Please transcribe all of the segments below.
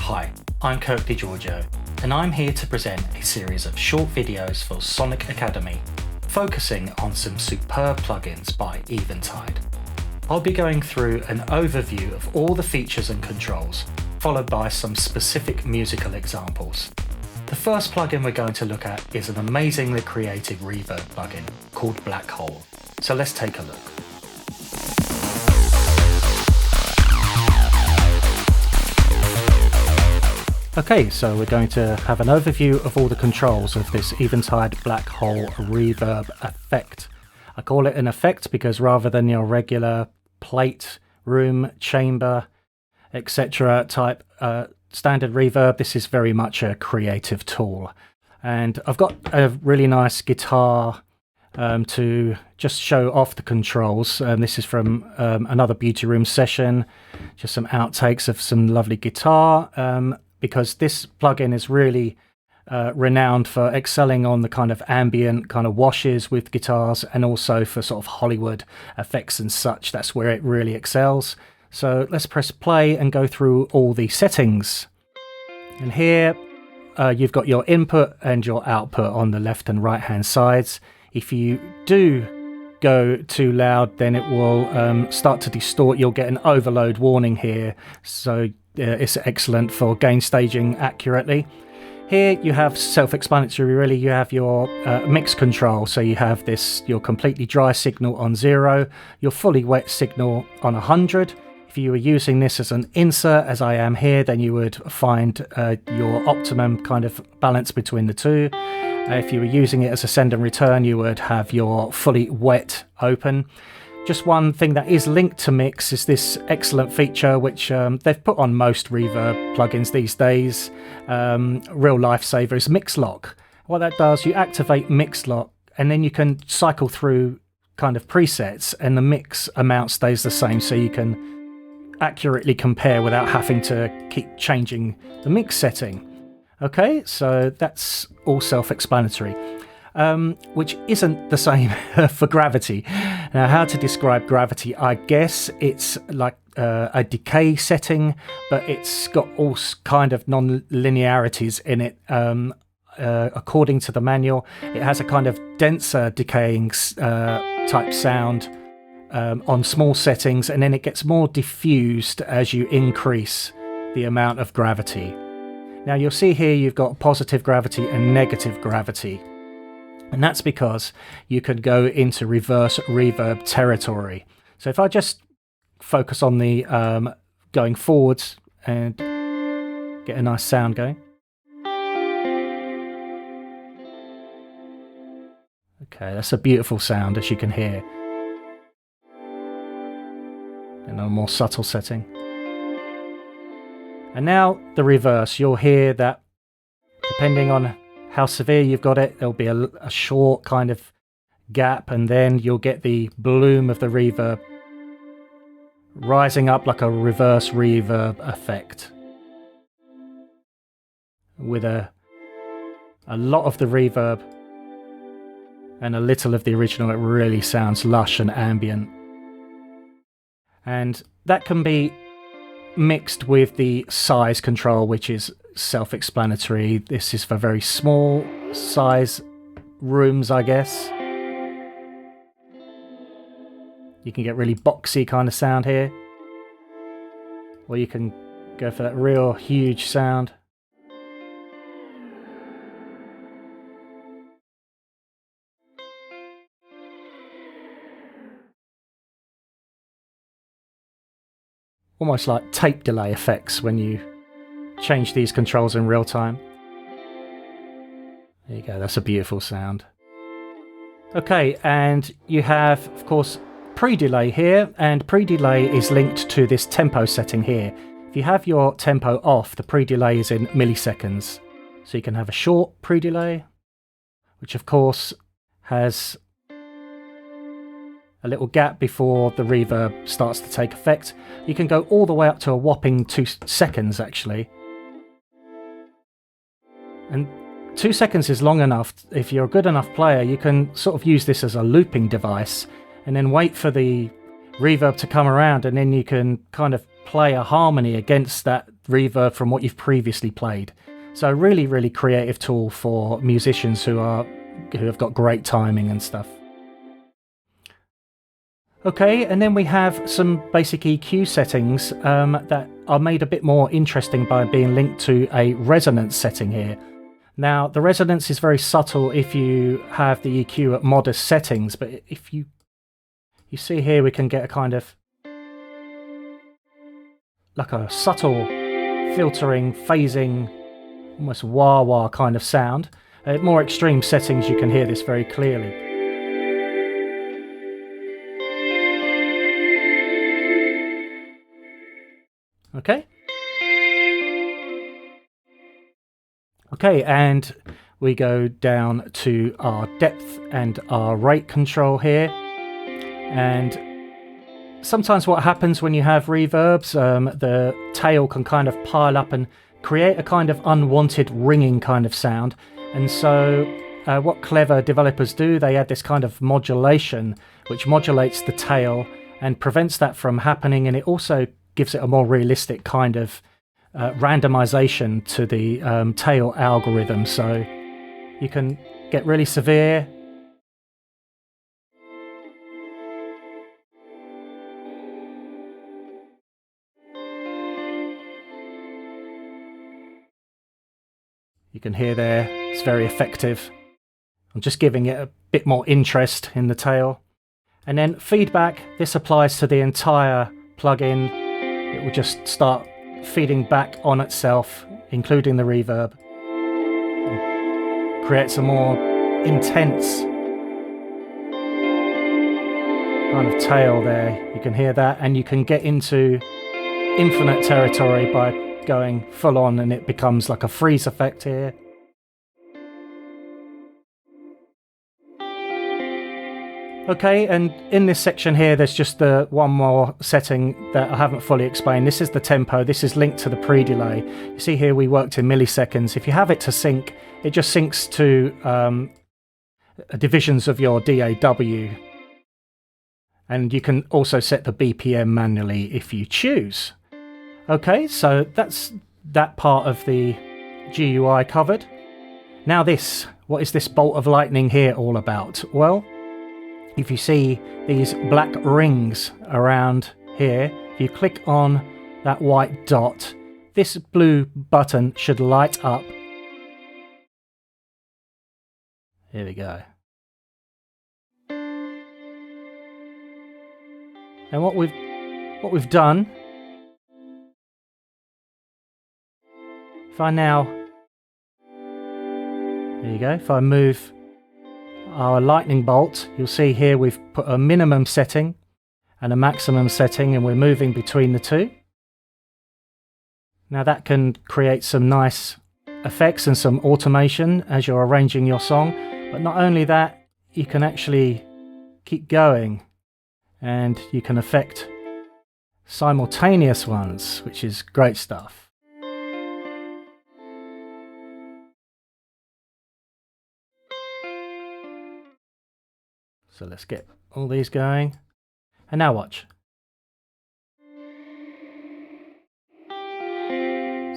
Hi, I'm Kirk Degiorgio, and I'm here to present a series of short videos for Sonic Academy, focusing on some superb plugins by Eventide. I'll be going through an overview of all the features and controls, followed by some specific musical examples. The first plugin we're going to look at is an amazingly creative reverb plugin called Blackhole. So let's take a look. Okay, so we're going to have an overview of all the controls of this Eventide Blackhole reverb effect. I call it an effect because rather than your regular plate, room, chamber, etc. type standard reverb, this is very much a creative tool. And I've got a really nice guitar to just show off the controls. This is from another beauty room session, just some outtakes of some lovely guitar. Because this plugin is really renowned for excelling on the kind of ambient kind of washes with guitars, and also for sort of Hollywood effects and such. That's where it really excels. So let's press play and go through all the settings. And here you've got your input and your output on the left and right hand sides. If you do go too loud, then it will start to distort. You'll get an overload warning here. So it's excellent for gain staging accurately. Here you have self-explanatory really. You have your mix control, so you have your completely dry signal on 0, your fully wet signal on 100. If you were using this as an insert, as I am here, then you would find your optimum kind of balance between the two. If you were using it as a send and return, you would have your fully wet open. Just one thing that is linked to mix is this excellent feature which they've put on most reverb plugins these days. Real lifesaver is mix lock. What that does, you activate mix lock and then you can cycle through kind of presets and the mix amount stays the same, so you can accurately compare without having to keep changing the mix setting. Okay, so that's all self-explanatory. Which isn't the same for gravity. Now, how to describe gravity? I guess it's like a decay setting, but it's got all kind of non-linearities in it. According to the manual, it has a kind of denser decaying type sound on small settings, and then it gets more diffused as you increase the amount of gravity. Now, you'll see here you've got positive gravity and negative gravity. And that's because you can go into reverse reverb territory. So if I just focus on the going forwards and get a nice sound going. Okay, that's a beautiful sound, as you can hear. In a more subtle setting. And now the reverse. You'll hear that depending on how severe you've got it, there'll be a short kind of gap, and then you'll get the bloom of the reverb rising up like a reverse reverb effect. With a lot of the reverb and a little of the original, it really sounds lush and ambient. And that can be mixed with the size control, which is self-explanatory. This is for very small size rooms, I guess. You can get really boxy kind of sound here, or you can go for that real huge sound. Almost like tape delay effects when you change these controls in real time. There you go, that's a beautiful sound. Okay, and you have, of course, pre-delay here, and pre-delay is linked to this tempo setting here. If you have your tempo off, the pre-delay is in milliseconds. So you can have a short pre-delay, which of course has a little gap before the reverb starts to take effect. You can go all the way up to a whopping 2 seconds actually. And 2 seconds is long enough. If you're a good enough player, you can sort of use this as a looping device and then wait for the reverb to come around, and then you can kind of play a harmony against that reverb from what you've previously played. So really, really creative tool for musicians who have got great timing and stuff. Okay, and then we have some basic EQ settings that are made a bit more interesting by being linked to a resonance setting here. Now, the resonance is very subtle if you have the EQ at modest settings, but if you see here, we can get a kind of like a subtle filtering, phasing, almost wah-wah kind of sound. At more extreme settings, you can hear this very clearly. Okay. Okay, and we go down to our depth and our rate control here. And sometimes what happens when you have reverbs, the tail can kind of pile up and create a kind of unwanted ringing kind of sound. And so what clever developers do, they add this kind of modulation which modulates the tail and prevents that from happening, and it also gives it a more realistic kind of randomization to the tail algorithm, so you can get really severe. You can hear there, it's very effective. I'm just giving it a bit more interest in the tail. And then feedback, this applies to the entire plugin. It will just start feeding back on itself, including the reverb. Creates a more intense kind of tail there. You can hear that, and you can get into infinite territory by going full on, and it becomes like a freeze effect here. Okay, and in this section here, there's just the one more setting that I haven't fully explained. This is the tempo. This is linked to the pre-delay. You see here we worked in milliseconds. If you have it to sync, it just syncs to divisions of your DAW. And you can also set the BPM manually if you choose. Okay, so that's that part of the GUI covered. Now this, what is this bolt of lightning here all about? Well, if you see these black rings around here, if you click on that white dot, this blue button should light up. Here we go. And what we've done, if I now, there you go, if I move our lightning bolt, you'll see here we've put a minimum setting and a maximum setting, and we're moving between the two. Now that can create some nice effects and some automation as you're arranging your song, but not only that, you can actually keep going and you can affect simultaneous ones, which is great stuff. So let's get all these going. And now watch.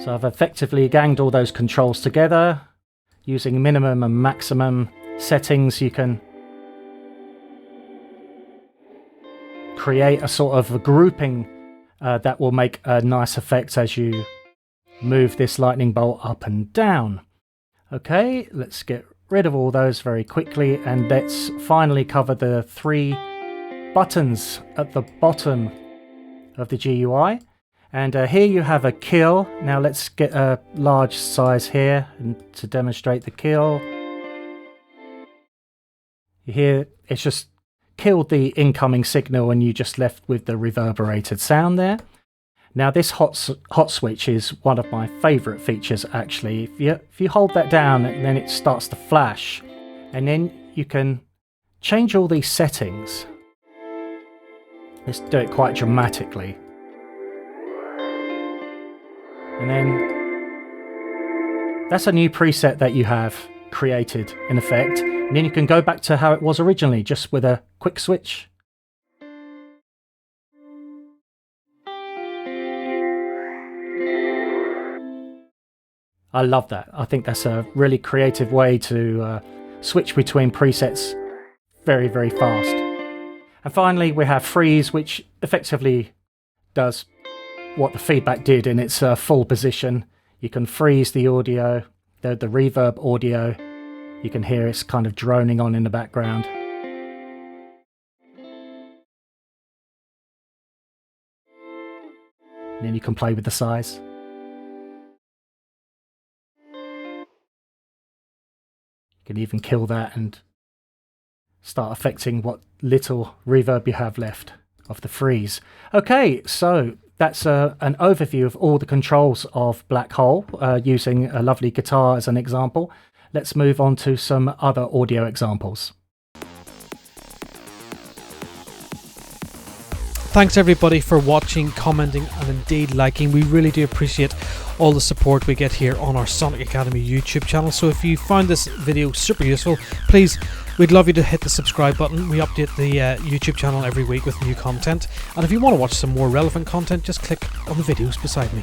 So I've effectively ganged all those controls together. Using minimum and maximum settings, you can create a sort of a grouping that will make a nice effect as you move this lightning bolt up and down. Okay, let's get rid of all those very quickly, and let's finally cover the 3 buttons at the bottom of the GUI. And here you have a kill. Now let's get a large size here and to demonstrate the kill. You hear it's just killed the incoming signal and you just left with the reverberated sound there. Now this hot switch is one of my favourite features actually. If you hold that down, then it starts to flash, and then you can change all these settings. Let's do it quite dramatically. And then that's a new preset that you have created in effect, and then you can go back to how it was originally just with a quick switch. I love that. I think that's a really creative way to switch between presets very, very fast. And finally, we have freeze, which effectively does what the feedback did in its full position. You can freeze the audio, the reverb audio. You can hear it's kind of droning on in the background. And then you can play with the size. You can even kill that and start affecting what little reverb you have left of the freeze. Okay, so that's an overview of all the controls of Blackhole, using a lovely guitar as an example. Let's move on to some other audio examples. Thanks everybody for watching, commenting and indeed liking. We really do appreciate all the support we get here on our Sonic Academy YouTube channel. So if you found this video super useful, please, we'd love you to hit the subscribe button. We update the YouTube channel every week with new content. And if you want to watch some more relevant content, just click on the videos beside me.